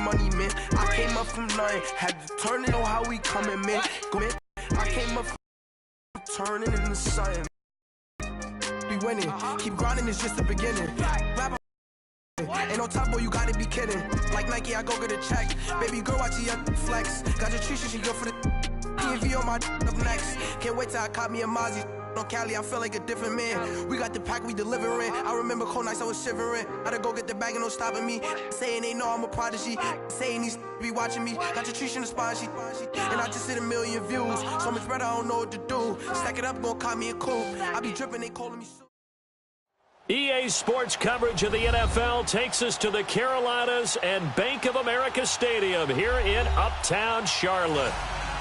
money, man. I came up from nothing, had to turn it on how we coming, man. I came up from turning in the sun. Be winning, keep grinding, it's just the beginning. Ain't no top boy, you gotta be kidding. Like Nike, I go get a check. Baby girl, watch your flex. Got your Trisha, she go for the TV on my up next. Can't wait till I caught me a Mozzie. On Cali, I feel like a different man. We got the pack, we delivering. I remember cold nights, I was shivering. Gotta go get the bag and no stopping me. Saying they know I'm a prodigy. Saying these be watching me. Got your Trisha in the spine, and I just hit 1 million views. So much better, I don't know what to do. Stack it up, gon' call me a coupe. I be dripping, they calling me so. EA Sports coverage of the NFL takes us to the Carolinas and Bank of America Stadium here in Uptown Charlotte.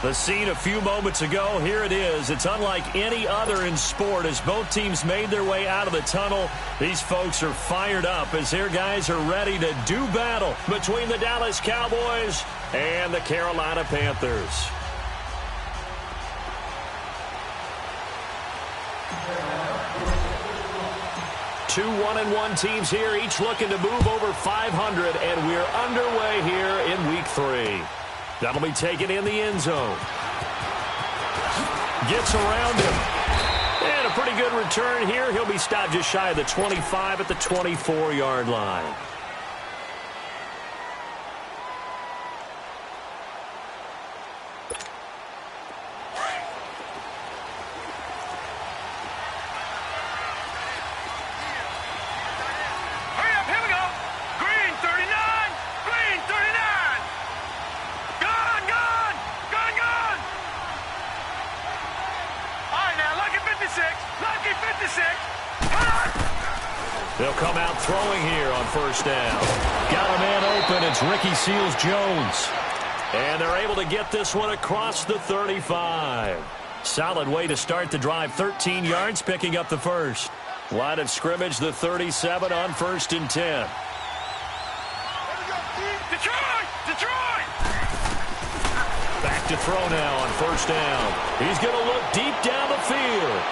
The scene a few moments ago, here it is. It's unlike any other in sport as both teams made their way out of the tunnel. These folks are fired up as their guys are ready to do battle between the Dallas Cowboys and the Carolina Panthers. Two 1-1 teams here, each looking to move over 500, and we're underway here in Week 3. That'll be taken in the end zone. Gets around him. And a pretty good return here. He'll be stopped just shy of the 25 at the 24-yard line. They'll come out throwing here on first down. Got a man open. It's Ricky Seals-Jones. And they're able to get this one across the 35. Solid way to start the drive. 13 yards, picking up the first. Line of scrimmage, the 37 on 1st and 10. Detroit! Back to throw now on first down. He's going to look deep down the field.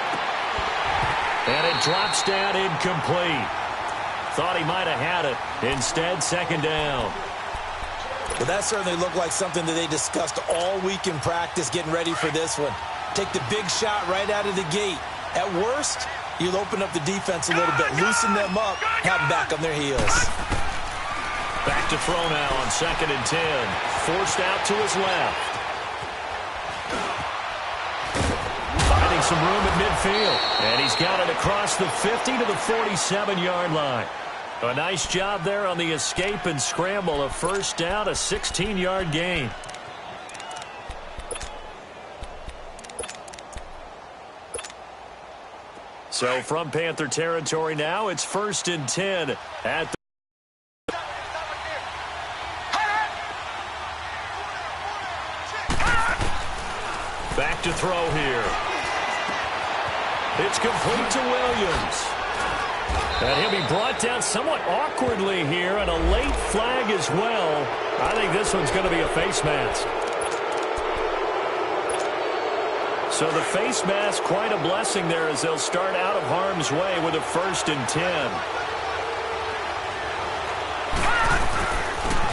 And it drops down incomplete. Thought he might have had it. Instead, second down. Well, that certainly looked like something that they discussed all week in practice getting ready for this one. Take the big shot right out of the gate. At worst, you'll open up the defense a little bit, loosen them up, have them back on their heels. Back to throw now on 2nd and 10. Forced out to his left. Finding some room at midfield. And he's got it across the 50 to the 47-yard line. A nice job there on the escape and scramble. A first down, a 16-yard gain. So from Panther territory now, it's 1st and 10 at the back to throw here. It's complete to Williams. And he'll be brought down somewhat awkwardly here, and a late flag as well. I think this one's going to be a face mask. So the face mask, quite a blessing there as they'll start out of harm's way with a 1st and 10.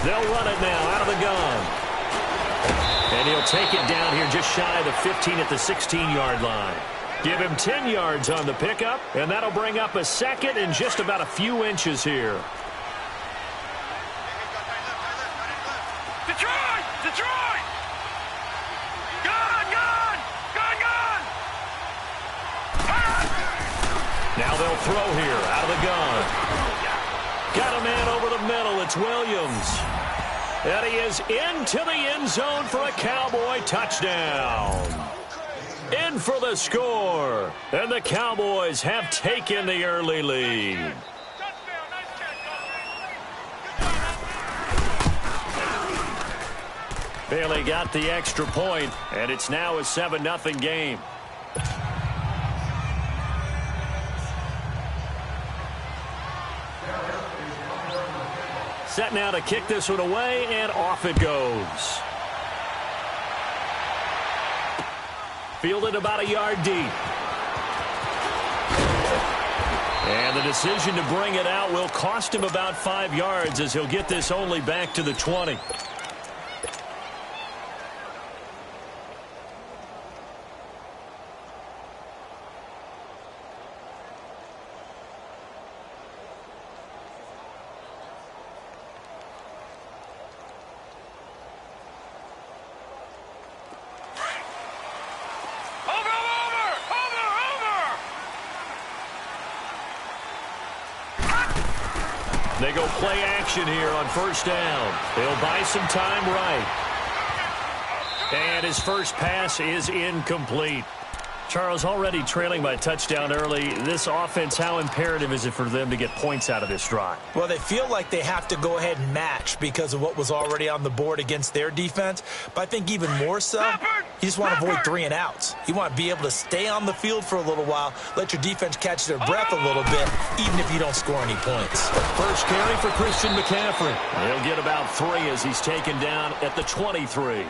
They'll run it now out of the gun. And he'll take it down here just shy of the 15 at the 16-yard line. Give him 10 yards on the pickup, and that'll bring up a second and just about a few inches here. Detroit! Gone! Now they'll throw here out of the gun. Got a man over the middle. It's Williams. And he is into the end zone for a Cowboy touchdown. In for the score. And the Cowboys have taken the early lead. Bailey got the extra point, and it's now a 7-0 game. Set now to kick this one away, and off it goes. Fielded about a yard deep. And the decision to bring it out will cost him about 5 yards as he'll get this only back to the 20. They go play action here on first down. They'll buy some time right. And his first pass is incomplete. Charles, already trailing by a touchdown early. This offense, how imperative is it for them to get points out of this drive? Well, they feel like they have to go ahead and match because of what was already on the board against their defense. But I think even more so, you just want to avoid 3 and outs. You want to be able to stay on the field for a little while, let your defense catch their breath a little bit, even if you don't score any points. First carry for Christian McCaffrey. He'll get about 3 as he's taken down at the 23.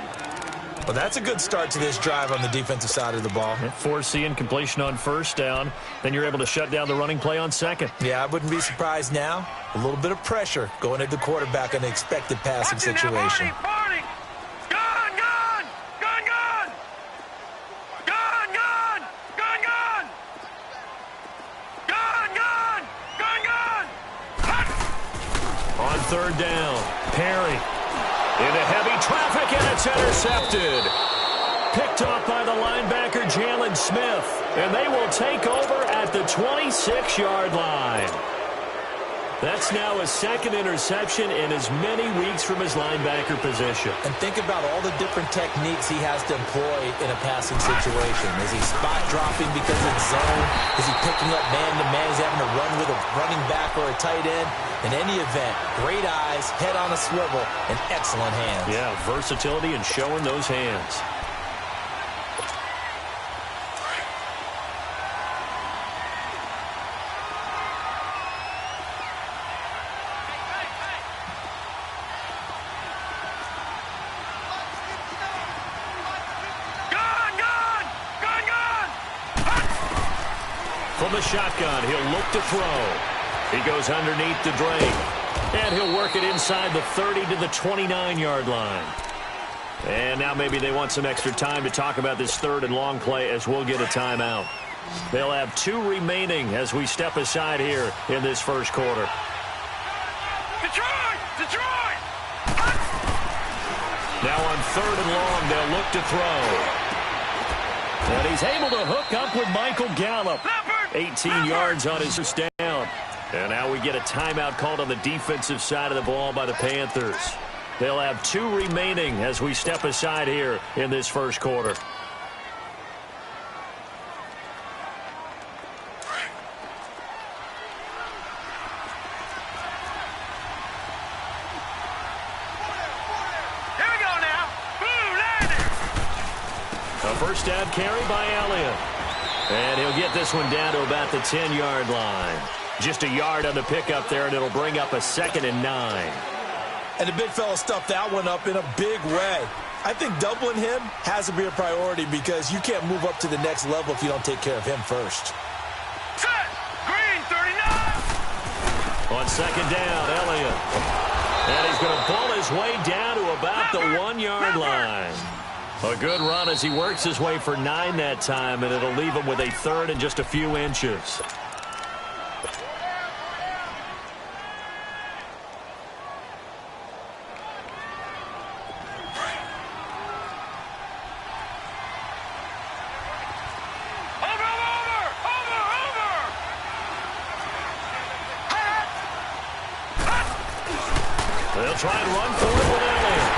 Well, that's a good start to this drive on the defensive side of the ball. Forcing completion on first down. Then you're able to shut down the running play on second. Yeah, I wouldn't be surprised now. A little bit of pressure going into the quarterback in an expected passing situation. On third down, Perry. Into heavy traffic, and it's intercepted. Picked off by the linebacker, Jalen Smith. And they will take over at the 26-yard line. That's now his second interception in as many weeks from his linebacker position. And think about all the different techniques he has to employ in a passing situation. Is he spot dropping because it's zone? Is he picking up man-to-man? Is he having to run with a running back or a tight end? In any event, great eyes, head on a swivel, and excellent hands. Yeah, versatility and showing those hands. From the shotgun, he'll look to throw. He goes underneath the drain. And he'll work it inside the 30 to the 29-yard line. And now maybe they want some extra time to talk about this third and long play as we'll get a timeout. They'll have 2 remaining as we step aside here in this first quarter. Detroit! Now on third and long, they'll look to throw. And he's able to hook up with Michael Gallup. 18 yards on his first down. And now we get a timeout called on the defensive side of the ball by the Panthers. They'll have 2 remaining as we step aside here in this first quarter. Here we go now. Boom, landed. A first down carry by Elliott. And he'll get this one down to about the 10-yard line. Just a yard on the pickup there, and it'll bring up a 2nd and 9. And the big fella stuffed that one up in a big way. I think doubling him has to be a priority because you can't move up to the next level if you don't take care of him first. Set. Green, 39. On second down, Elliott. And he's going to pull his way down to about the 1-yard line. A good run as he works his way for 9 that time, and it'll leave him with a 3rd and just a few inches. They'll try and run for it with Elliott.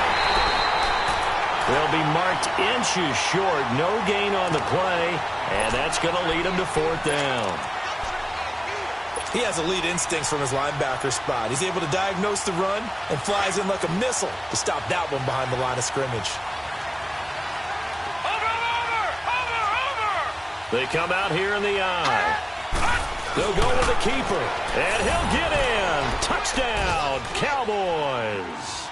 They'll be marked inches short. No gain on the play, and that's going to lead him to 4th down. He has elite instincts from his linebacker spot. He's able to diagnose the run and flies in like a missile to stop that one behind the line of scrimmage. They come out here in the eye. They'll go with the keeper, and he'll get in. Touchdown, Cowboys.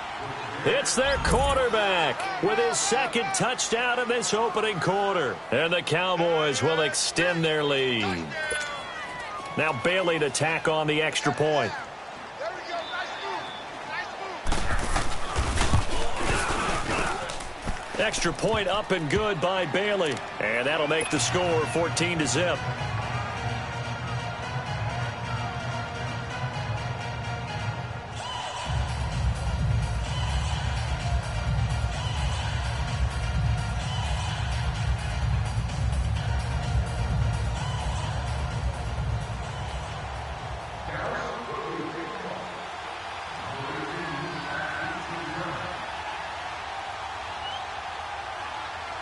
It's their quarterback with his 2nd touchdown in this opening quarter. And the Cowboys will extend their lead. Now Bailey to tack on the extra point. Extra point up and good by Bailey. And that'll make the score 14-0.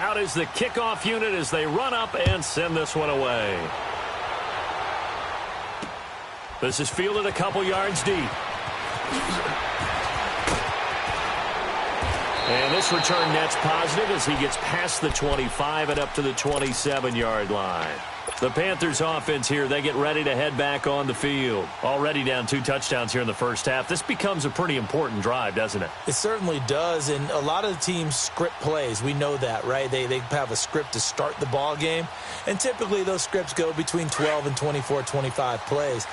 Out is the kickoff unit as they run up and send this one away. This is fielded a couple yards deep. And this return net's positive as he gets past the 25 and up to the 27-yard line. The Panthers offense here, they get ready to head back on the field. Already down 2 touchdowns here in the first half. This becomes a pretty important drive, doesn't it? It certainly does, and a lot of the teams script plays. We know that, right? They have a script to start the ball game, and typically those scripts go between 12 and 24, 25 plays.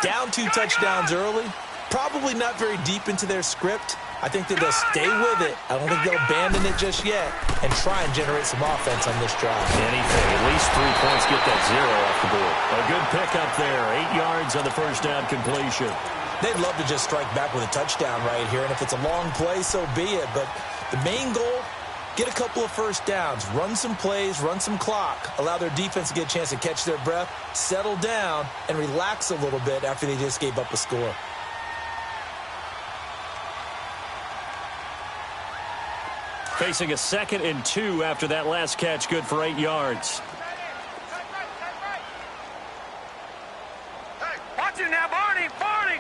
Down 2 touchdowns early, probably not very deep into their script. I think that they'll stay with it. I don't think they'll abandon it just yet and try and generate some offense on this drive. Anything. At least 3 points, get that 0 off the board. A good pickup there. 8 yards on the first down completion. They'd love to just strike back with a touchdown right here, and if it's a long play, so be it. But the main goal, get a couple of first downs, run some plays, run some clock, allow their defense to get a chance to catch their breath, settle down, and relax a little bit after they just gave up a score. Facing a 2nd and 2 after that last catch, good for 8 yards. Hey, watch it now, Barney! Barney!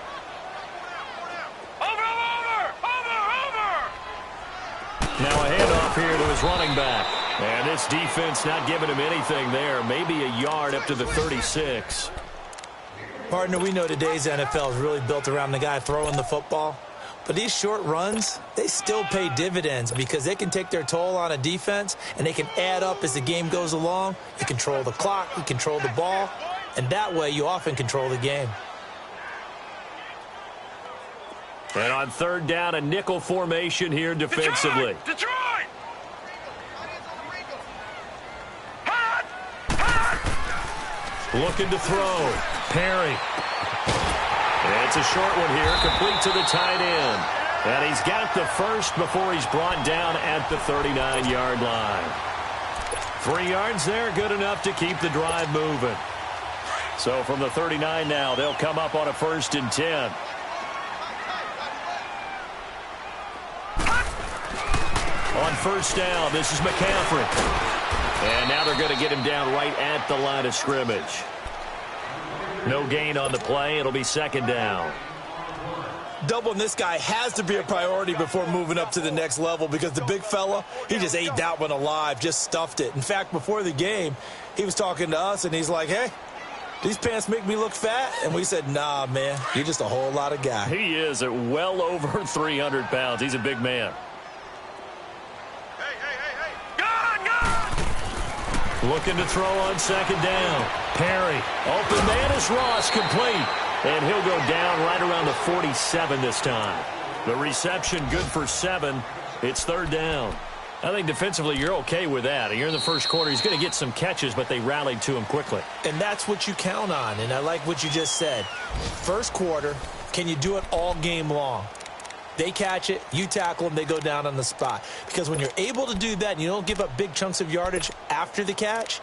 Over! Now a handoff here to his running back. And this defense not giving him anything there. Maybe a yard up to the 36. Partner, we know today's NFL is really built around the guy throwing the football. But these short runs, they still pay dividends because they can take their toll on a defense and they can add up as the game goes along. You control the clock, you control the ball, and that way you often control the game. And on 3rd down, a nickel formation here defensively. Detroit! Looking to throw. Perry. It's a short one here, complete to the tight end. And he's got the first before he's brought down at the 39-yard line. 3 yards there, good enough to keep the drive moving. So from the 39 now, they'll come up on a 1st and 10. On 1st down, this is McCaffrey. And now they're going to get him down right at the line of scrimmage. No gain on the play. It'll be 2nd down. Doubling this guy has to be a priority before moving up to the next level because the big fella, he just ate that one alive, just stuffed it. In fact, before the game, he was talking to us, and he's like, hey, these pants make me look fat? And we said, nah, man, you're just a whole lot of guy. He is at well over 300 pounds. He's a big man. Looking to throw on 2nd down. Perry. Open man is Ross, complete. And he'll go down right around the 47 this time. The reception good for 7. It's 3rd down. I think defensively you're okay with that. You're in the first quarter. He's going to get some catches, but they rallied to him quickly. And that's what you count on. And I like what you just said. First quarter, can you do it all game long? They catch it, you tackle them, they go down on the spot. Because when you're able to do that and you don't give up big chunks of yardage after the catch,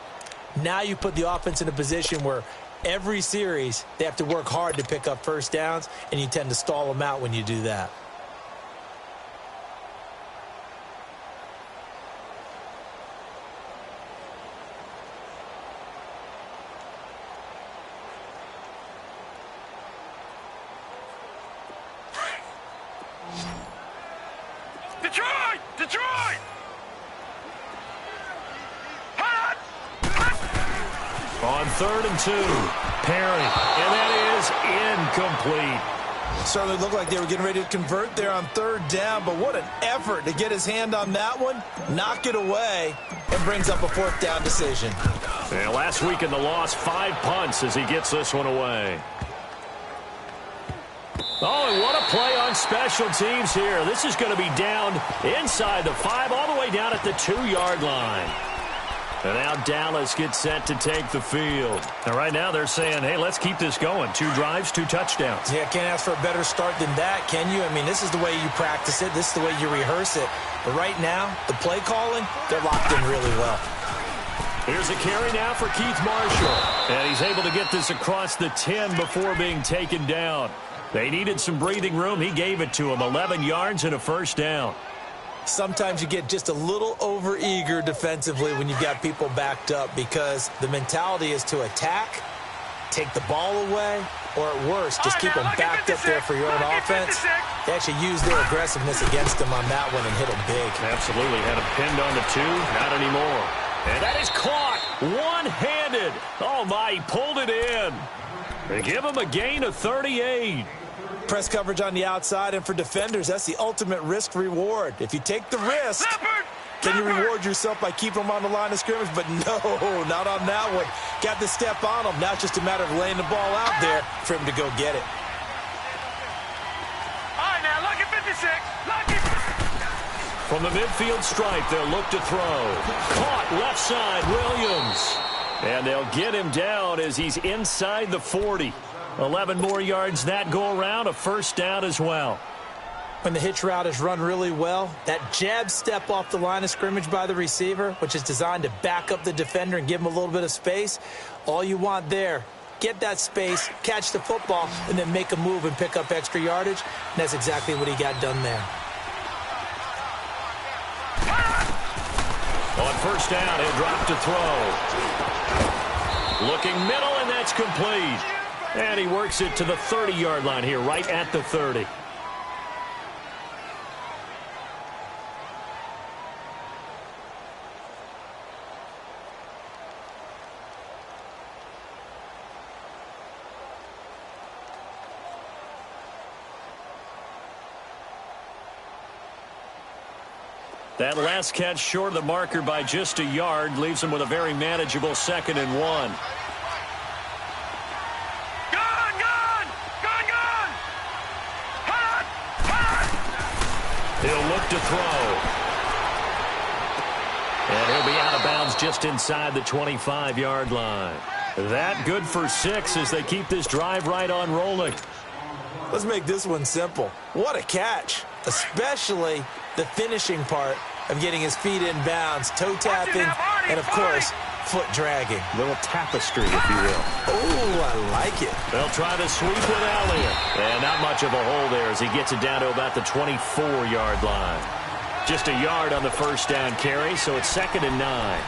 now you put the offense in a position where every series they have to work hard to pick up first downs, and you tend to stall them out when you do that. Detroit! Detroit! On 3rd and 2, Perry, and that is incomplete. Certainly looked like they were getting ready to convert there on 3rd down, but what an effort to get his hand on that one, knock it away, and brings up a 4th down decision. And last week in the loss, 5 punts as he gets this one away. Oh, and what a play on special teams here. This is going to be down inside the 5, all the way down at the 2-yard line. And now Dallas gets set to take the field. And right now they're saying, hey, let's keep this going. 2 drives, 2 touchdowns. Yeah, can't ask for a better start than that, can you? I mean, this is the way you practice it. This is the way you rehearse it. But right now, the play calling, they're locked in really well. Here's a carry now for Keith Marshall. And he's able to get this across the 10 before being taken down. They needed some breathing room. He gave it to him. 11 yards and a first down. Sometimes you get just a little over-eager defensively when you've got people backed up because the mentality is to attack, take the ball away, or at worst, just keep them backed up there for your own offense. They actually used their aggressiveness against them on that one and hit them big. Absolutely. Had him pinned on the 2. Not anymore. And that is caught one-handed. Oh, my, he pulled it in. They give him a gain of 38. Press coverage on the outside, and for defenders, that's the ultimate risk-reward. If you take the risk, can you reward yourself by keeping them on the line of scrimmage? But no, not on that one. Got the step on him. Now it's just a matter of laying the ball out there for him to go get it. All right, now, look at 56. Look at... From the midfield stripe, they'll look to throw. Caught left side, Williams. And they'll get him down as he's inside the 40. 11 more yards that go around, a first down as well. When the hitch route is run really well, that jab step off the line of scrimmage by the receiver, which is designed to back up the defender and give him a little bit of space, all you want there, get that space, catch the football, and then make a move and pick up extra yardage. And that's exactly what he got done there. On first down, he'll drop to throw. Looking middle, and that's complete. And he works it to the 30-yard line here, right at the 30. That last catch short of the marker by just a yard leaves him with a very manageable 2nd and 1. He'll look to throw. And he'll be out of bounds just inside the 25-yard line. That good for 6 as they keep this drive right on rolling. Let's make this one simple. What a catch, especially the finishing part of getting his feet in bounds, toe tapping, and, of course, foot dragging. Little tapestry, if you will. Oh, I like it. They'll try to sweep with Elliott. And not much of a hole there as he gets it down to about the 24-yard line. Just a yard on the first down carry, so it's 2nd and 9.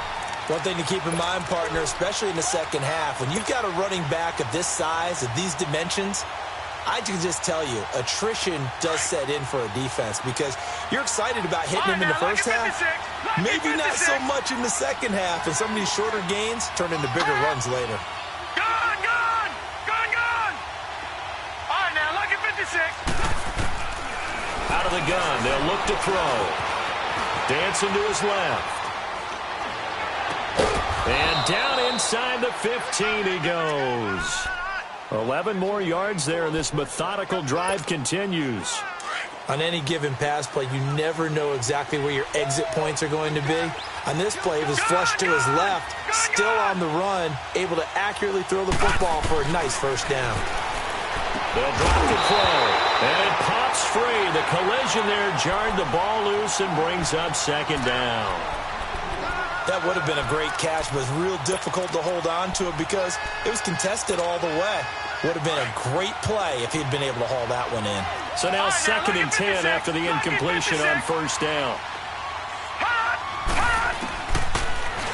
One thing to keep in mind, partner, especially in the second half, when you've got a running back of this size, of these dimensions, I can just tell you, attrition does set in for a defense because you're excited about hitting him in the first half. Maybe not so much in the second half, and some of these shorter gains turn into bigger runs later. Gone! All right, now, look at 56. Out of the gun, they'll look to throw. Dancing to his left. And down inside the 15 he goes. 11 more yards there, and this methodical drive continues. On any given pass play, you never know exactly where your exit points are going to be. On this play, it was flushed to his left, still on the run, able to accurately throw the football for a nice first down. They'll drop the throw, and it pops free. The collision there jarred the ball loose and brings up 2nd down. That would have been a great catch, but it was real difficult to hold on to it because it was contested all the way. Would have been a great play if he'd been able to haul that one in. So now 2nd and 10 after the incompletion on first down.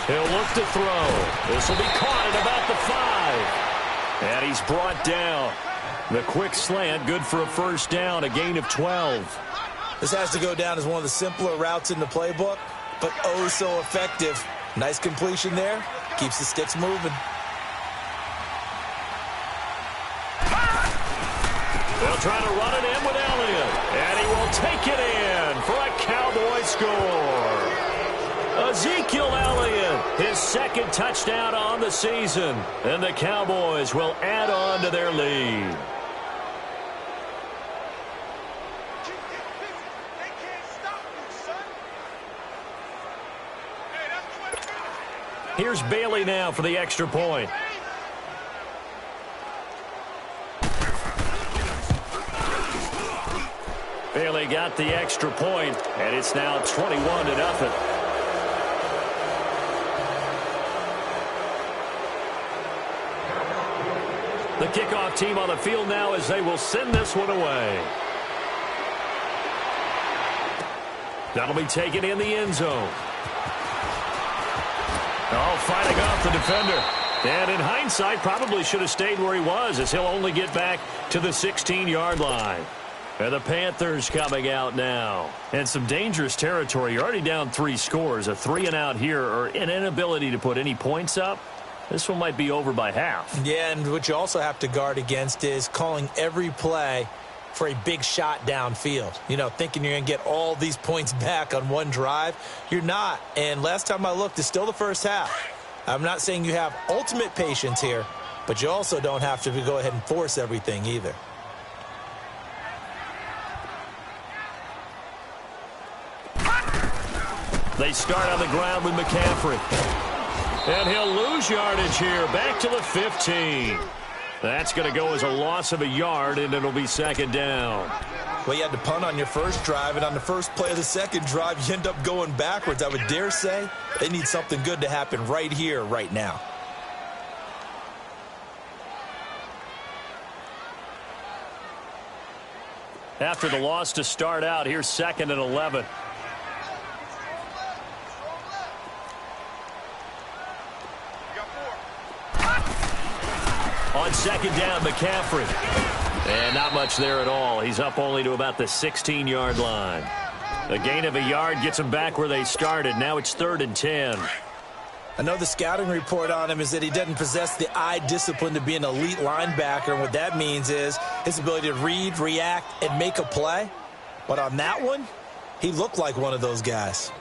He'll look to throw. This will be caught at about the 5. And he's brought down. The quick slant, good for a first down, a gain of 12. This has to go down as one of the simpler routes in the playbook, but oh so effective. Nice completion there. Keeps the sticks moving. They'll try to run it in with Elliott. And he will take it in for a Cowboy score. Ezekiel Elliott, his second touchdown on the season. And the Cowboys will add on to their lead. Here's Bailey now for the extra point. Bailey got the extra point, and it's now 21-0. The kickoff team on the field now as they will send this one away. That'll be taken in the end zone. Oh, fighting off the defender. And in hindsight, probably should have stayed where he was, as he'll only get back to the 16-yard line. And the Panthers coming out now. And some dangerous territory. You're already down 3 scores. A 3-and-out here, or an inability to put any points up. This one might be over by half. Yeah, and what you also have to guard against is calling every play for a big shot downfield. You know, thinking you're going to get all these points back on one drive. You're not. And last time I looked, it's still the first half. I'm not saying you have ultimate patience here, but you also don't have to go ahead and force everything either. They start on the ground with McCaffrey. And he'll lose yardage here, back to the 15. That's going to go as a loss of a yard, and it'll be second down. Well, you had to punt on your first drive, and on the first play of the second drive, you end up going backwards. I would dare say they need something good to happen right here, right now. After the loss to start out, here's 2nd and 11. On second down, McCaffrey. And not much there at all. He's up only to about the 16-yard line. A gain of a yard gets him back where they started. Now it's 3rd and 10. I know the scouting report on him is that he doesn't possess the eye discipline to be an elite linebacker. And what that means is his ability to read, react, and make a play. But on that one, he looked like one of those guys.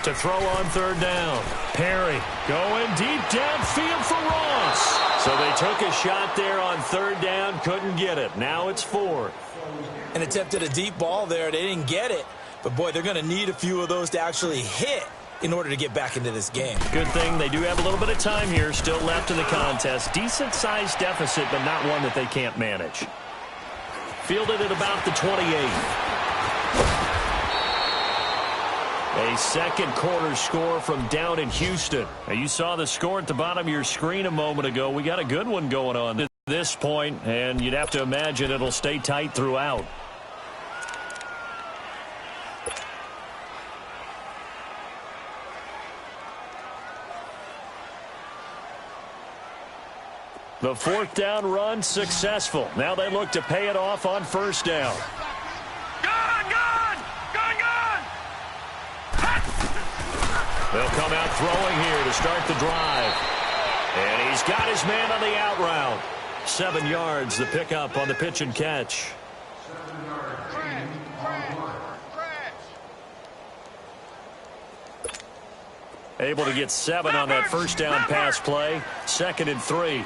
To throw on 3rd down. Perry going deep downfield for Ross. So they took a shot there on 3rd down, couldn't get it. Now it's 4th. And attempted a deep ball there. They didn't get it. But, boy, they're going to need a few of those to actually hit in order to get back into this game. Good thing they do have a little bit of time here still left in the contest. Decent-sized deficit, but not one that they can't manage. Fielded at about the 28. A second quarter score from down in Houston. Now, you saw the score at the bottom of your screen a moment ago. We got a good one going on at this point, and you'd have to imagine it'll stay tight throughout. The 4th down run successful. Now they look to pay it off on 1st down. They'll come out throwing here to start the drive. And he's got his man on the out route. 7 yards, the pickup on the pitch and catch. Able to get 7 on that 1st down pass play. 2nd and 3.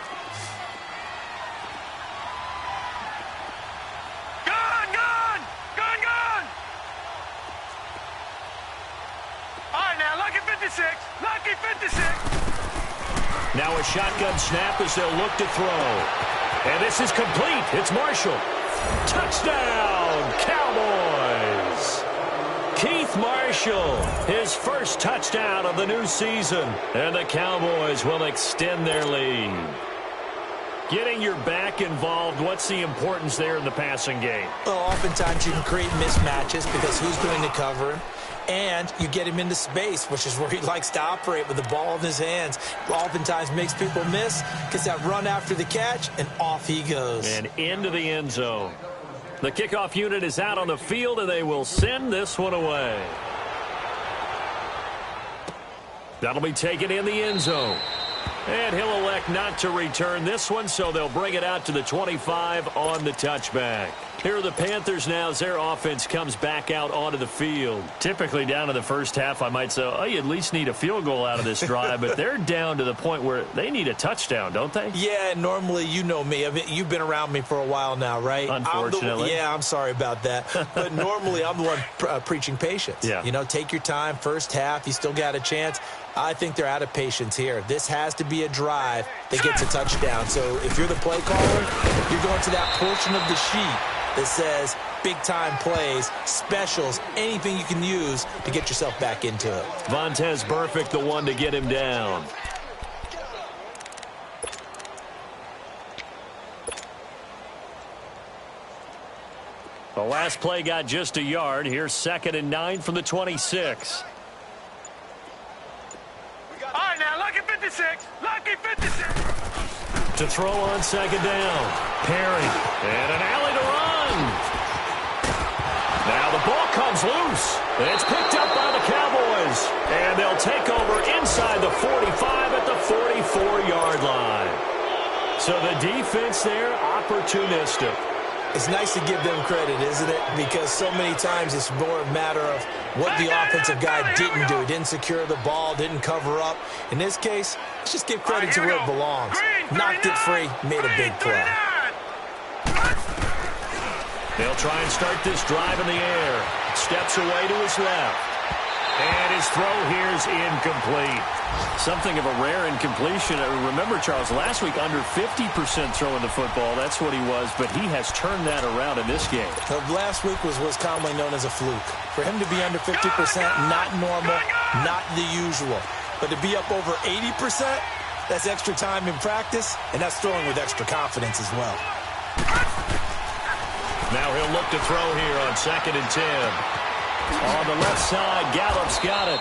Lucky 56. Now a shotgun snap as they'll look to throw. And this is complete. It's Marshall. Touchdown, Cowboys. Keith Marshall, his first touchdown of the new season. And the Cowboys will extend their lead. Getting your back involved, what's the importance there in the passing game? Well, oftentimes you can create mismatches because who's going to cover him? And you get him into space, which is where he likes to operate with the ball in his hands. Oftentimes makes people miss, gets that run after the catch, and off he goes. And into the end zone. The kickoff unit is out on the field, and they will send this one away. That'll be taken in the end zone. And he'll elect not to return this one, so they'll bring it out to the 25 on the touchback. Here are the Panthers now as their offense comes back out onto the field. Typically down to the first half, I might say, oh, you at least need a field goal out of this drive, but they're down to the point where they need a touchdown, don't they? Yeah, normally, you know me. I mean, you've been around me for a while now, right? Unfortunately. I'm sorry about that. But normally, I'm the one preaching patience. Yeah. You know, take your time, first half, you still got a chance. I think they're out of patience here. This has to be a drive that gets a touchdown. So if you're the play caller, you're going to that portion of the sheet that says big-time plays, specials, anything you can use to get yourself back into it. Vontaze Burfict, the one to get him down. The last play got just a yard. Here's 2nd and 9 from the 26. All right, now, lucky 56. Lucky 56. To throw on 2nd down. Perry. And an alley to run. Now the ball comes loose. It's picked up by the Cowboys. And they'll take over inside the 45 at the 44-yard line. So the defense there, opportunistic. It's nice to give them credit, isn't it? Because so many times it's more a matter of what the offensive guy didn't do. Didn't secure the ball, didn't cover up. In this case, let's just give credit to where it belongs. Knocked it free, made a big play. They'll try and start this drive in the air. Steps away to his left. And his throw here is incomplete. Something of a rare incompletion. Remember, Charles, last week under 50% throwing the football. That's what he was, but he has turned that around in this game. Last week was commonly known as a fluke. For him to be under 50%, not normal, not the usual. But to be up over 80%, that's extra time in practice, and that's throwing with extra confidence as well. Now he'll look to throw here on 2nd and 10. On the left side, Gallup's got it.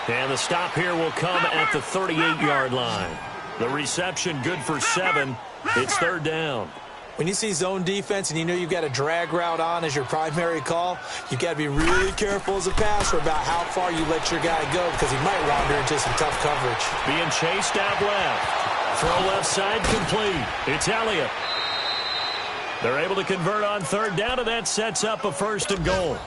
And the stop here will come at the 38-yard line. The reception good for 7. It's 3rd down. When you see zone defense and you know you've got a drag route on as your primary call, you've got to be really careful as a passer about how far you let your guy go because he might wander into some tough coverage. Being chased out left. Throw left side complete. It's Elliott. They're able to convert on 3rd down, and that sets up a 1st and goal.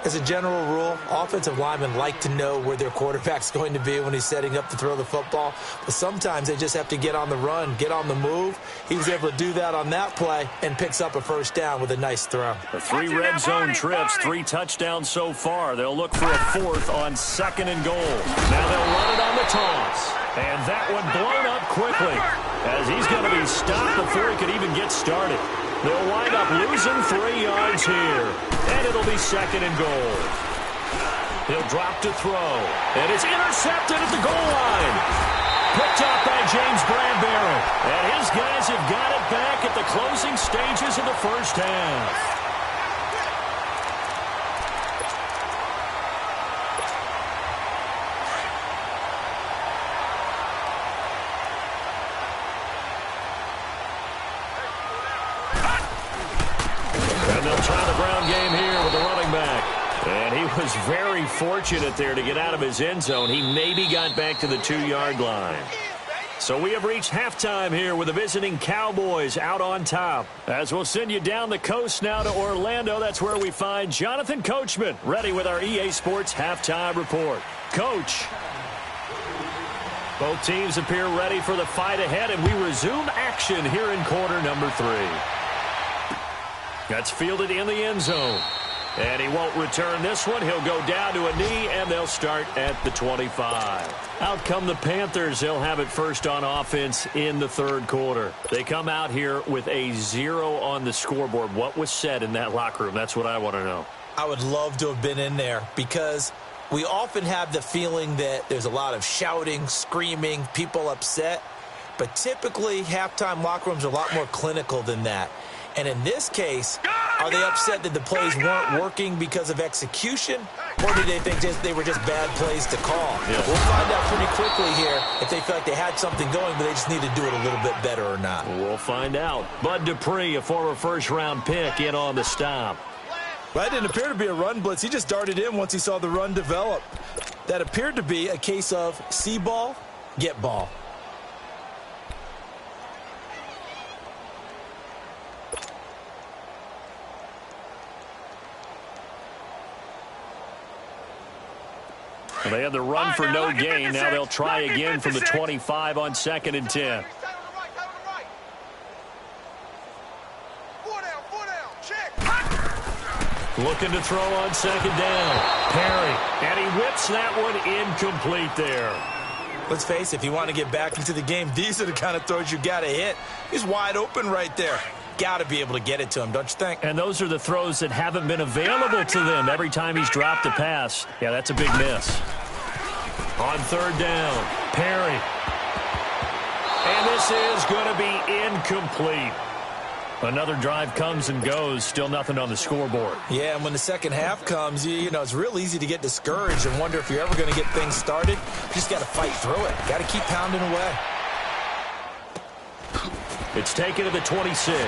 As a general rule, offensive linemen like to know where their quarterback's going to be when he's setting up to throw the football. But sometimes they just have to get on the run, get on the move. He was able to do that on that play and picks up a 1st down with a nice throw. The 3 red zone trips, 3 touchdowns so far. They'll look for a 4th on 2nd and goal. Now they'll run it on the toss. And that one blown up quickly as he's going to be stopped before he could even get started. They'll wind up losing 3 yards here. And it'll be 2nd and goal. He'll drop to throw. And it's intercepted at the goal line. Picked up by James Bradbury. And his guys have got it back at the closing stages of the first half. Game here with the running back. And he was very fortunate there to get out of his end zone. He maybe got back to the 2-yard line. So we have reached halftime here with the visiting Cowboys out on top. As we'll send you down the coast now to Orlando, that's where we find Jonathan Coachman ready with our EA Sports halftime report. Coach. Both teams appear ready for the fight ahead, and we resume action here in quarter number 3. That's fielded in the end zone. And he won't return this one. He'll go down to a knee, and they'll start at the 25. Out come the Panthers. They'll have it first on offense in the 3rd quarter. They come out here with a 0 on the scoreboard. What was said in that locker room? That's what I want to know. I would love to have been in there because we often have the feeling that there's a lot of shouting, screaming, people upset. But typically, halftime locker rooms are a lot more clinical than that. And in this case, are they upset that the plays weren't working because of execution? Or do they think they were just bad plays to call? Yeah. We'll find out pretty quickly here if they feel like they had something going, but they just need to do it a little bit better or not. We'll find out. Bud Dupree, a former first-round pick, in on the stop. Well, that didn't appear to be a run blitz. He just darted in once he saw the run develop. That appeared to be a case of see ball, get ball. Well, they had the run for no gain. Now they'll try again from the 25 on 2nd and 10. Looking to throw on 2nd down. Perry, and he whips that one incomplete there. Let's face it, if you want to get back into the game, these are the kind of throws you got to hit. He's wide open right there. Got to be able to get it to him, don't you think? And those are the throws that haven't been available to them every time he's dropped a pass. Yeah, that's a big miss. On 3rd down, Perry. And this is going to be incomplete. Another drive comes and goes, still nothing on the scoreboard. Yeah, and when the second half comes, you know, it's real easy to get discouraged and wonder if you're ever going to get things started. You just got to fight through it. Got to keep pounding away. It's taken to the 26.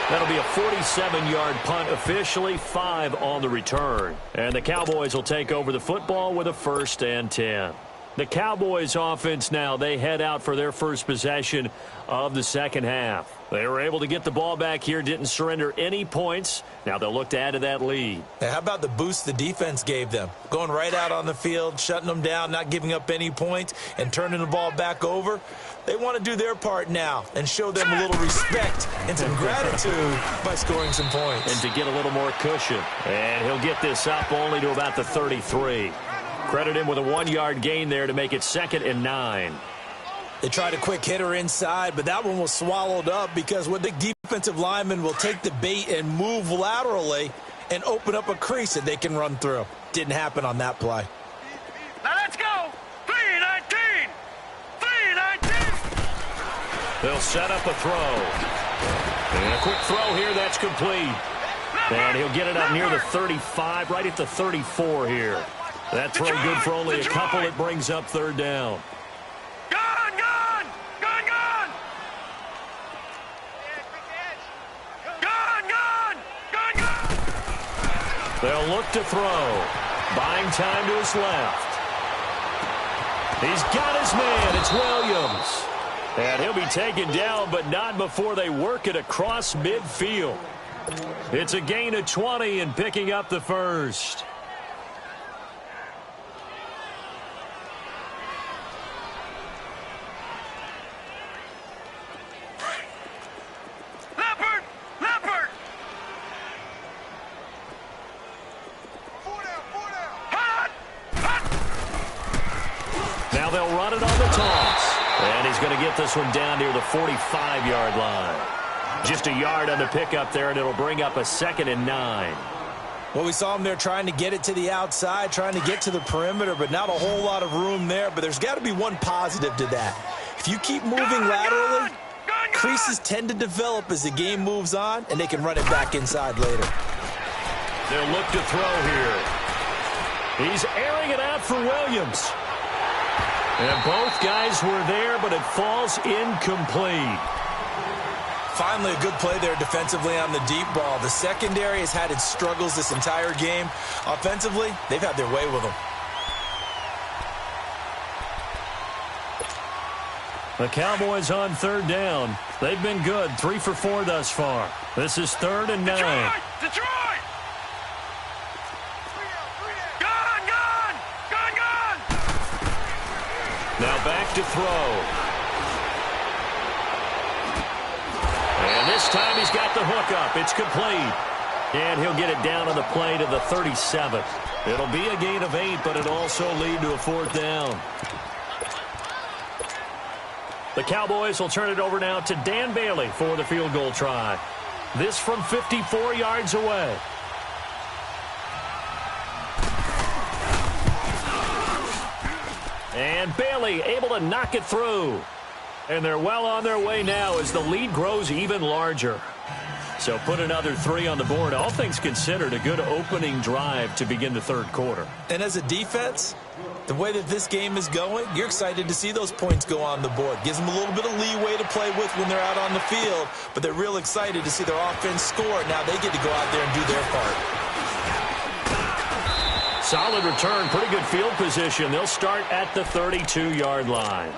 That'll be a 47-yard punt, officially 5 on the return. And the Cowboys will take over the football with a 1st and 10. The Cowboys offense now, they head out for their first possession of the second half. They were able to get the ball back here, didn't surrender any points. Now they'll look to add to that lead. Now, how about the boost the defense gave them? Going right out on the field, shutting them down, not giving up any points, and turning the ball back over. They want to do their part now and show them a little respect and some gratitude by scoring some points. And to get a little more cushion. And he'll get this up only to about the 33. Credit him with a 1-yard gain there to make it 2nd and 9. They tried a quick hitter inside, but that one was swallowed up because when the defensive lineman will take the bait and move laterally and open up a crease that they can run through. Didn't happen on that play. Now let's go. 3-19. 3-19. They'll set up a throw. And a quick throw here, that's complete. And he'll get it up near the 35, right at the 34 here. That throw good for only a couple. It brings up 3rd down. Gone, gone. Gone, gone. Gone, gone. Gone, gone. They'll look to throw. Buying time to his left. He's got his man. It's Williams. And he'll be taken down, but not before they work it across midfield. It's a gain of 20 and picking up the first. They'll run it on the toss. And he's going to get this one down near the 45-yard line. Just a yard on the pickup there, and it'll bring up a 2nd and 9. Well, we saw him there trying to get it to the outside, trying to get to the perimeter, but not a whole lot of room there. But there's got to be one positive to that. If you keep moving laterally, creases tend to develop as the game moves on, and they can run it back inside later. They'll look to throw here. He's airing it out for Williams. And both guys were there, but it falls incomplete. Finally, a good play there defensively on the deep ball. The secondary has had its struggles this entire game. Offensively, they've had their way with them. The Cowboys on 3rd down. They've been good, 3 for 4 thus far. This is 3rd and 9. Detroit! Gone, gone! Gone, gone! Now back to throw. And this time he's got the hook up. It's complete. And he'll get it down on the play to the 37th. It'll be a gain of 8, but it'll also lead to a 4th down. The Cowboys will turn it over now to Dan Bailey for the field goal try. This from 54 yards away. And Bailey able to knock it through. And they're well on their way now as the lead grows even larger. So put another 3 on the board. All things considered, a good opening drive to begin the 3rd quarter. And as a defense, the way that this game is going, you're excited to see those points go on the board. Gives them a little bit of leeway to play with when they're out on the field, but they're real excited to see their offense score. Now they get to go out there and do their part. Solid return, pretty good field position. They'll start at the 32-yard line.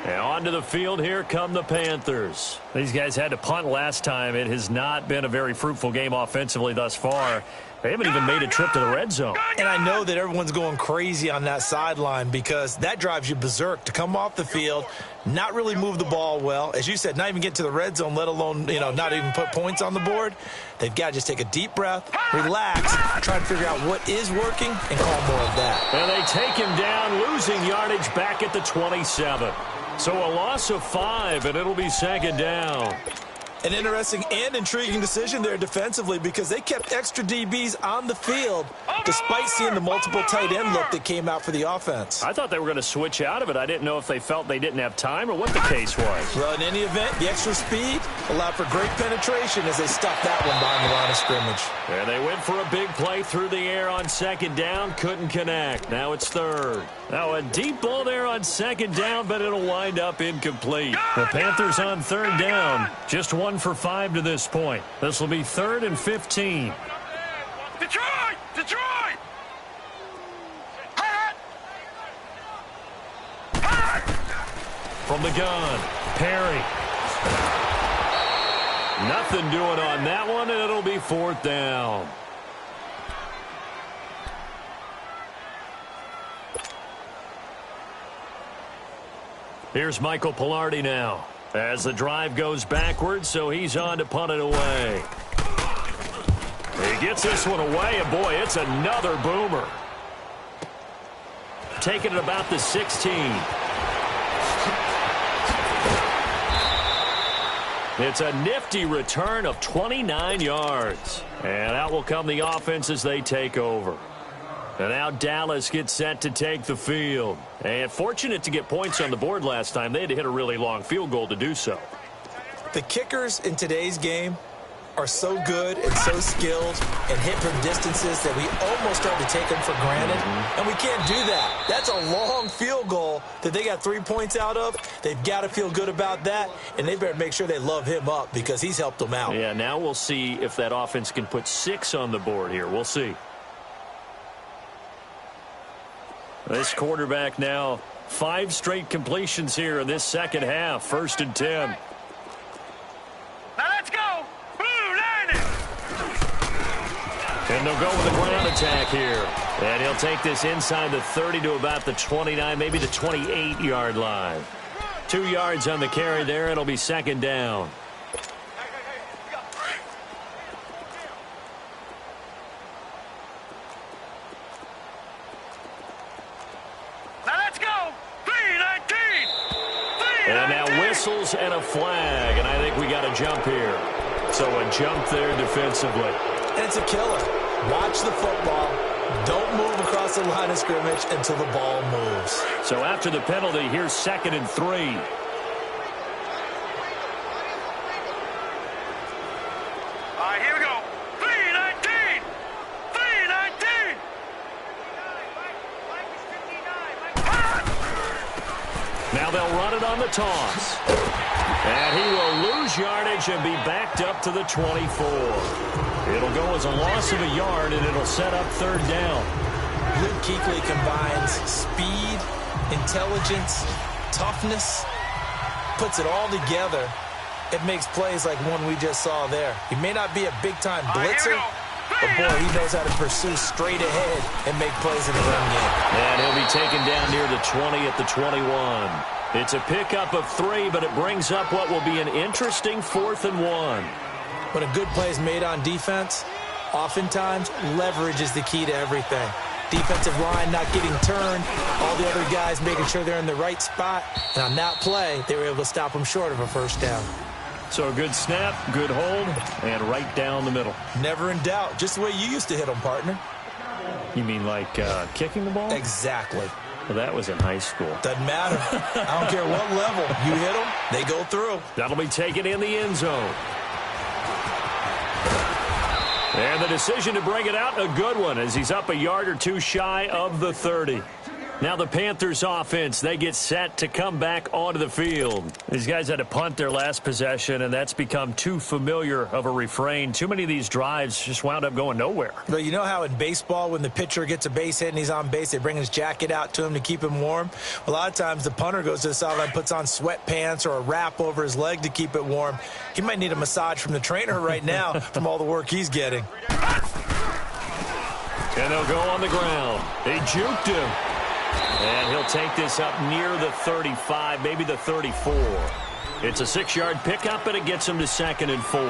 And onto the field, here come the Panthers. These guys had to punt last time. It has not been a very fruitful game offensively thus far. They haven't even made a trip to the red zone. And I know that everyone's going crazy on that sideline because that drives you berserk to come off the field, not really move the ball well. As you said, not even get to the red zone, let alone, not even put points on the board. They've got to just take a deep breath, relax, try to figure out what is working, and call more of that. And they take him down, losing yardage back at the 27. So a loss of 5, and it'll be second down. An interesting and intriguing decision there defensively because they kept extra DBs on the field despite seeing the multiple tight end look that came out for the offense. I thought they were going to switch out of it. I didn't know if they felt they didn't have time or what the case was. Well, in any event, the extra speed allowed for great penetration as they stuffed that one behind the line of scrimmage. And they went for a big play through the air on second down. Couldn't connect. Now it's third. Now a deep ball there on second down, but it'll wind up incomplete. The Panthers on third down. Just 1 for 5 to this point. This will be 3rd and 15. Detroit! Detroit! From the gun, Perry. Nothing doing on that one, and it'll be 4th down. Here's Michael Pilardi now as the drive goes backwards, so he's on to punt it away. He gets this one away, and boy, it's another boomer. Taking it about the 16. It's a nifty return of 29 yards. And out will come the offense as they take over. And now Dallas gets set to take the field. And fortunate to get points on the board last time. They had to hit a really long field goal to do so. The kickers in today's game are so good and so skilled and hit from distances that we almost start to take them for granted. And we can't do that. That's a long field goal that they got 3 points out of. They've got to feel good about that, and they better make sure they love him up because he's helped them out. Yeah, now we'll see if that offense can put 6 on the board here. We'll see. This quarterback now 5 straight completions here in this second half. 1st and 10. Now let's go! Blue Lightning! And they'll go with a ground attack here. And he'll take this inside the 30 to about the 29, maybe the 28-yard line. 2 yards on the carry there. It'll be second down. And now whistles and a flag, and I think we got a jump here. So a jump there defensively. And it's a killer. Watch the football. Don't move across the line of scrimmage until the ball moves. So after the penalty, here's 2nd and 3. All right, here we go. 3-19! 3-19! Now they'll run it on the toss. And he will lose yardage and be backed up to the 24. It'll go as a loss of a yard, and it'll set up 3rd down. Luke Kuechly combines speed, intelligence, toughness, puts it all together. It makes plays like one we just saw there. He may not be a big-time blitzer, but, boy, he knows how to pursue straight ahead and make plays in the run game. And he'll be taken down near the 20 at the 21. It's a pickup of 3, but it brings up what will be an interesting 4th and 1. When a good play is made on defense, oftentimes leverage is the key to everything. Defensive line not getting turned, all the other guys making sure they're in the right spot. And on that play, they were able to stop them short of a 1st down. So a good snap, good hold, and right down the middle. Never in doubt. Just the way you used to hit them, partner. You mean like kicking the ball? Exactly. Well, that was in high school. Doesn't matter. I don't care what level. You hit them, they go through. That'll be taken in the end zone. And the decision to bring it out, a good one, as he's up a yard or 2 shy of the 30. Now the Panthers offense, they get set to come back onto the field. These guys had to punt their last possession, and that's become too familiar of a refrain. Too many of these drives just wound up going nowhere. But you know how in baseball when the pitcher gets a base hit and he's on base, they bring his jacket out to him to keep him warm? A lot of times the punter goes to the sideline, puts on sweatpants or a wrap over his leg to keep it warm. He might need a massage from the trainer right now from all the work he's getting. And they'll go on the ground. They juked him. And he'll take this up near the 35, maybe the 34. It's a 6-yard pickup, and it gets him to 2nd and 4.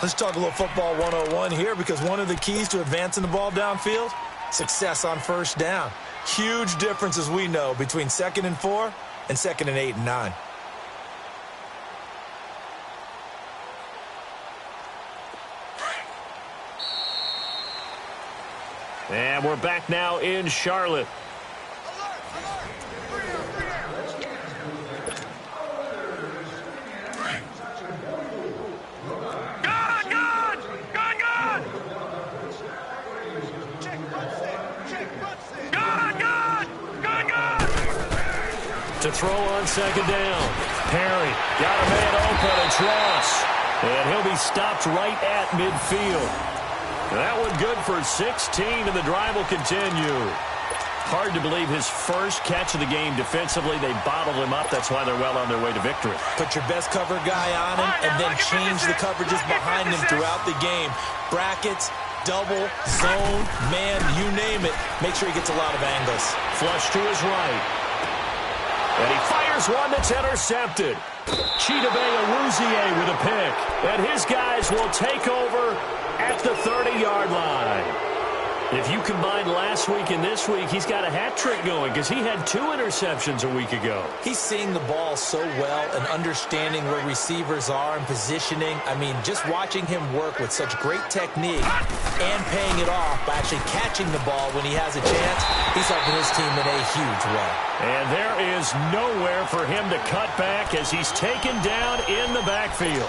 Let's talk a little football 101 here, because one of the keys to advancing the ball downfield, success on first down. Huge difference, as we know, between 2nd and 4 and 2nd and 8 and 9. And we're back now in Charlotte. To throw on 2nd down. Perry got a man open. It's Ross. And he'll be stopped right at midfield. That one good for 16, and the drive will continue. Hard to believe his first catch of the game defensively. They bottled him up. That's why they're well on their way to victory. Put your best cover guy on him and then change the coverages behind him throughout the game. Brackets, double, zone, man, you name it. Make sure he gets a lot of angles. Flush to his right. And he fires one that's intercepted. Chidobe Awuzie with a pick. And his guys will take over at the 30-yard line. If you combine last week and this week, he's got a hat trick going because he had 2 interceptions a week ago. He's seeing the ball so well and understanding where receivers are and positioning. I mean, just watching him work with such great technique and paying it off by actually catching the ball when he has a chance, he's helping his team in a huge way. And there is nowhere for him to cut back as he's taken down in the backfield.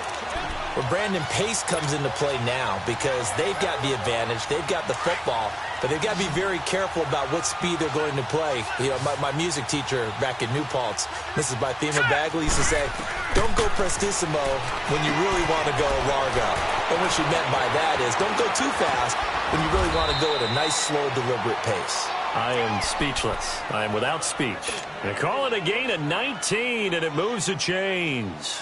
Well, Brandon, pace comes into play now because they've got the advantage. They've got the football, but they've got to be very careful about what speed they're going to play. You know, my music teacher back in New Paltz, Mrs. Bythema Bagley, used to say, don't go prestissimo when you really want to go largo. And what she meant by that is don't go too fast when you really want to go at a nice, slow, deliberate pace. I am speechless. I am without speech. They call it a gain of 19, and it moves the chains.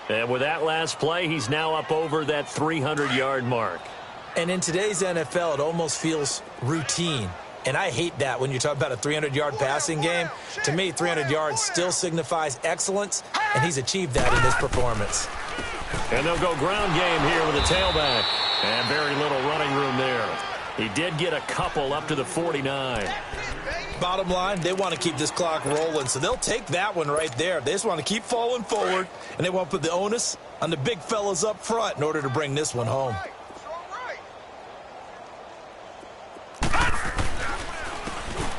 And with that last play, he's now up over that 300-yard mark. And in today's NFL, it almost feels routine. And I hate that when you talk about a 300-yard passing game. To me, 300 yards still signifies excellence, and he's achieved that in this performance. And they'll go ground game here with a tailback. And very little running room there. He did get a couple up to the 49. Bottom line, they want to keep this clock rolling, so they'll take that one right there. They just want to keep falling forward, and they want to put the onus on the big fellas up front in order to bring this one home.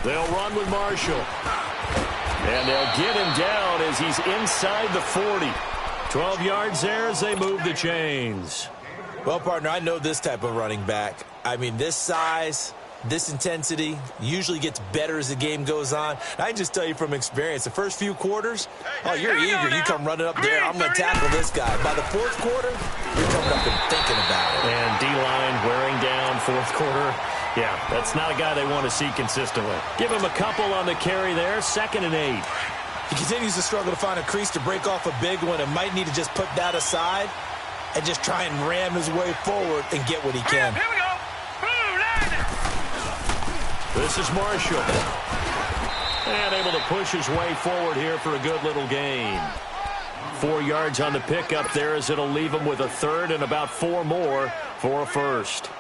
They'll run with Marshall. And they'll get him down as he's inside the 40. 12 yards there as they move the chains. Well, partner, I know this type of running back. I mean, this size, this intensity usually gets better as the game goes on. I can just tell you from experience, the first few quarters, oh, you're eager. You come running up there, I'm going to tackle this guy. By the fourth quarter, you're coming up and thinking about it. And D-line wearing down fourth quarter. Yeah, that's not a guy they want to see consistently. Give him a couple on the carry there, 2nd and 8. He continues to struggle to find a crease to break off a big one and might need to just put that aside and just try and ram his way forward and get what he can. Here we go. This is Marshall. And able to push his way forward here for a good little gain. 4 yards on the pickup there as it'll leave him with a third and about 4 more for a first.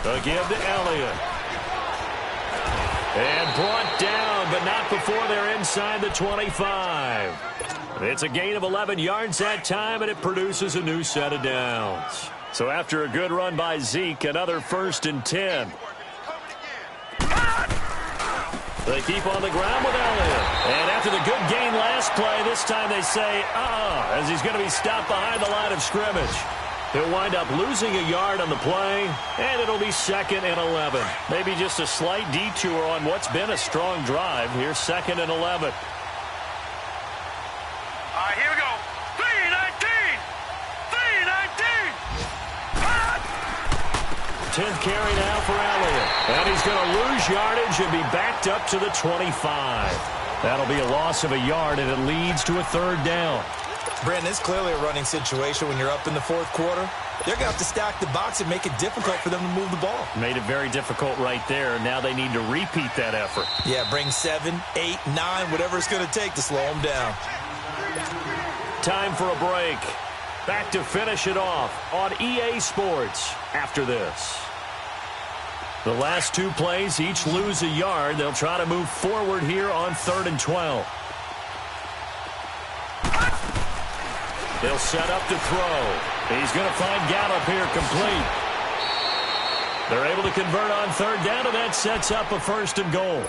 Again to Elliott. And brought down, but not before they're inside the 25. It's a gain of 11 yards that time, and it produces a new set of downs. So after a good run by Zeke, another 1st and 10. They keep on the ground with Elliott. And after the good gain last play, this time they say, as he's going to be stopped behind the line of scrimmage. He'll wind up losing a yard on the play, and it'll be 2nd and 11. Maybe just a slight detour on what's been a strong drive. Here's 2nd and 11. All right, here we go. 3-19. 3-19. 10th carry now for Elliott. And he's going to lose yardage and be backed up to the 25. That'll be a loss of a yard, and it leads to a 3rd down. Brandon, it's clearly a running situation when you're up in the 4th quarter. They're going to have to stack the box and make it difficult for them to move the ball. Made it very difficult right there. Now they need to repeat that effort. Yeah, bring 7, 8, 9, whatever it's going to take to slow them down. Time for a break. Back to finish it off on EA Sports after this. The last 2 plays each lose a yard. They'll try to move forward here on 3rd and 12. They'll set up to throw. He's going to find Gallup here complete. They're able to convert on 3rd down, and that sets up a 1st and goal.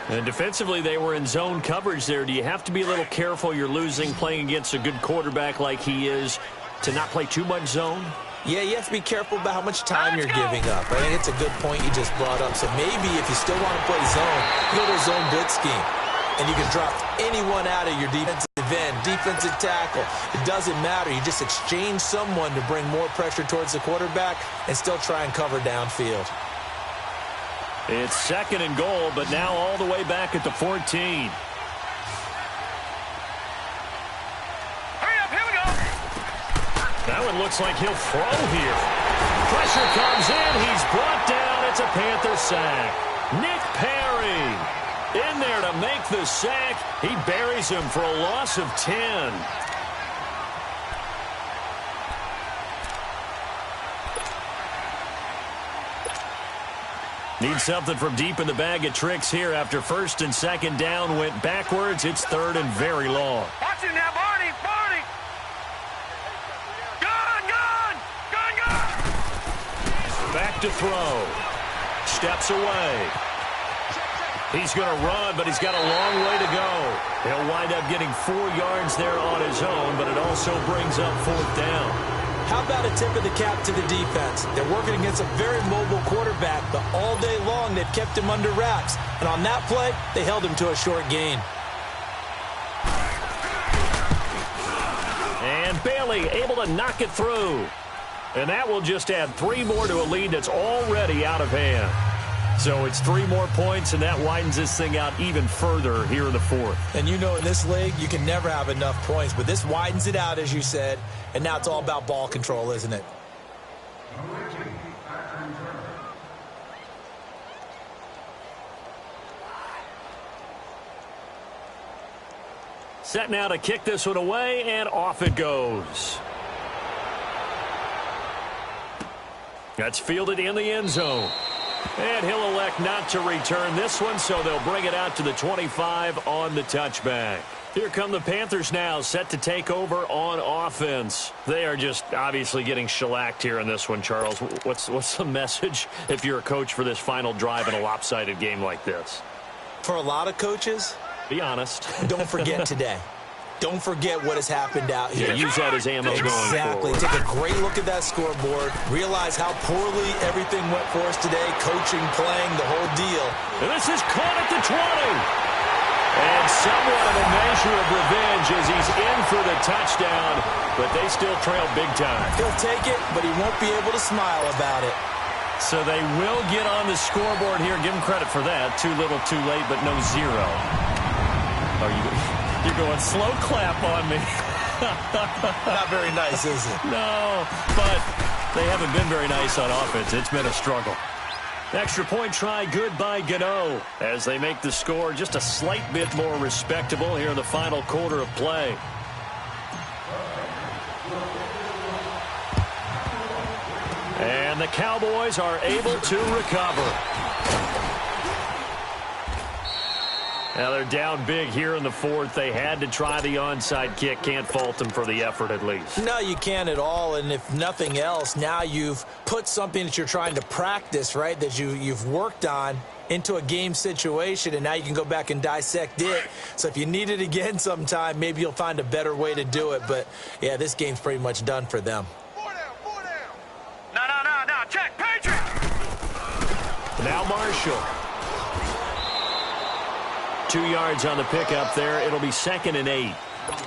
And defensively, they were in zone coverage there. Do you have to be a little careful? You're losing, playing against a good quarterback like he is, to not play too much zone? Yeah, you have to be careful about how much time you're giving up. I think it's a good point you just brought up. So maybe if you still want to play zone, go to a zone blitz scheme. And you can drop anyone out of your defensive end, defensive tackle. It doesn't matter. You just exchange someone to bring more pressure towards the quarterback and still try and cover downfield. It's 2nd and goal, but now all the way back at the 14. Hurry up, here we go. That one looks like he'll throw here. Pressure comes in. He's brought down. It's a Panther sack. Nick Perry in there to make the sack. He buries him for a loss of 10. Need something from deep in the bag of tricks here after 1st and 2nd down went backwards. It's 3rd and very long. Watch it now, Barney. Barney. Gun. Back to throw. Steps away. He's going to run, but he's got a long way to go. He'll wind up getting 4 yards there on his own, but it also brings up 4th down. How about a tip of the cap to the defense? They're working against a very mobile quarterback, but all day long they've kept him under wraps. And on that play, they held him to a short gain. And Bailey able to knock it through. And that will just add 3 more to a lead that's already out of hand. So it's 3 more points, and that widens this thing out even further here in the 4th. And you know in this league, you can never have enough points, but this widens it out, as you said, and now it's all about ball control, isn't it? Set now to kick this one away, and off it goes. That's fielded in the end zone. And he'll elect not to return this one, so they'll bring it out to the 25 on the touchback. Here come the Panthers now, set to take over on offense. They are just obviously getting shellacked here in this one, Charles. What's the message if you're a coach for this final drive in a lopsided game like this? For a lot of coaches, be honest. Don't forget today. Don't forget what has happened out here. Yeah, use that as ammo going forward. Exactly. Take a great look at that scoreboard. Realize how poorly everything went for us today. Coaching, playing, the whole deal. And this is caught at the 20. And somewhat of a measure of revenge as he's in for the touchdown. But they still trail big time. He'll take it, but he won't be able to smile about it. So they will get on the scoreboard here. Give him credit for that. Too little, too late, but no 0. You're going slow clap on me. Not very nice, is it? No, but they haven't been very nice on offense. It's been a struggle. Extra point try good by Gano as they make the score just a slight bit more respectable here in the final quarter of play. And the Cowboys are able to recover. Now they're down big here in the fourth. They had to try the onside kick. Can't fault them for the effort at least. No, you can't at all. And if nothing else, now you've put something that you're trying to practice, right, that you've worked on into a game situation, and now you can go back and dissect it. So if you need it again sometime, maybe you'll find a better way to do it. But, yeah, this game's pretty much done for them. Four down. No. Check. Patriot. Now Marshall. 2 yards on the pickup there. It'll be 2nd and 8.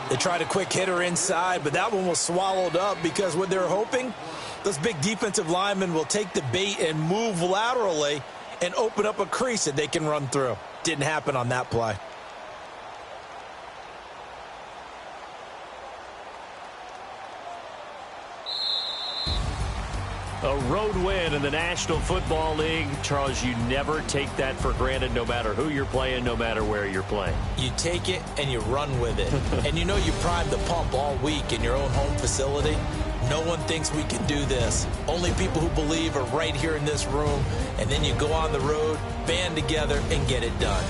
They tried a quick hitter inside, but that one was swallowed up because what they're hoping, those big defensive linemen will take the bait and move laterally and open up a crease that they can run through. Didn't happen on that play. A road win in the National Football League. Charles, you never take that for granted no matter who you're playing, no matter where you're playing. You take it and you run with it. And you know you primed the pump all week in your own home facility. No one thinks we can do this. Only people who believe are right here in this room. And then you go on the road, band together, and get it done.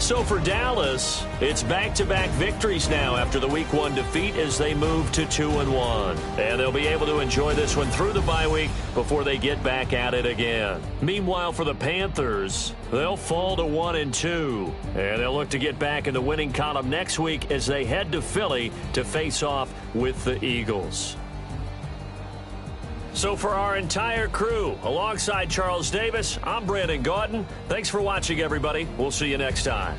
So for Dallas, it's back-to-back victories now after the Week 1 defeat as they move to 2-1. And they'll be able to enjoy this one through the bye week before they get back at it again. Meanwhile, for the Panthers, they'll fall to 1-2. And they'll look to get back in the winning column next week as they head to Philly to face off with the Eagles. So for our entire crew, alongside Charles Davis, I'm Brandon Gaudin. Thanks for watching, everybody. We'll see you next time.